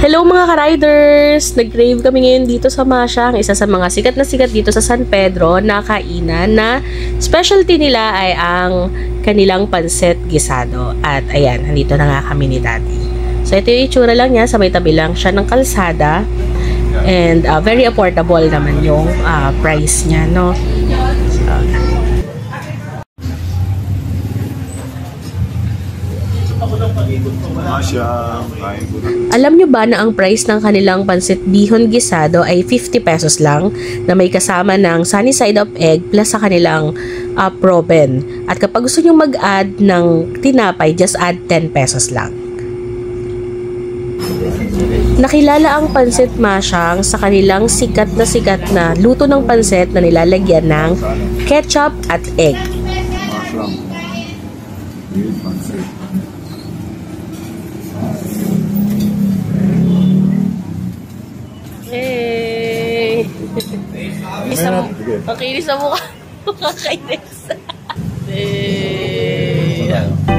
Hello mga ka-riders! Nag-crave kami ngayon dito sa Masyang, isa sa mga sikat na sikat dito sa San Pedro na kainan na specialty nila ay ang kanilang pansit gisado. At ayan, nandito na nga kami ni Daddy. So ito yung itsura lang niya, sa may tabi lang siya ng kalsada. And very affordable naman yung price niya, no? Alam nyo ba na ang price ng kanilang pansit bihon gisado ay 50 pesos lang na may kasama ng sunny side up egg plus sa kanilang proben. At kapag gusto nyo mag-add ng tinapay, just add 10 pesos lang. Nakilala ang pansit Masyang sa kanilang sikat na luto ng pansit na nilalagyan ng ketchup at egg. Hey! Ang kinis sa mukha. Kakainis. Hey!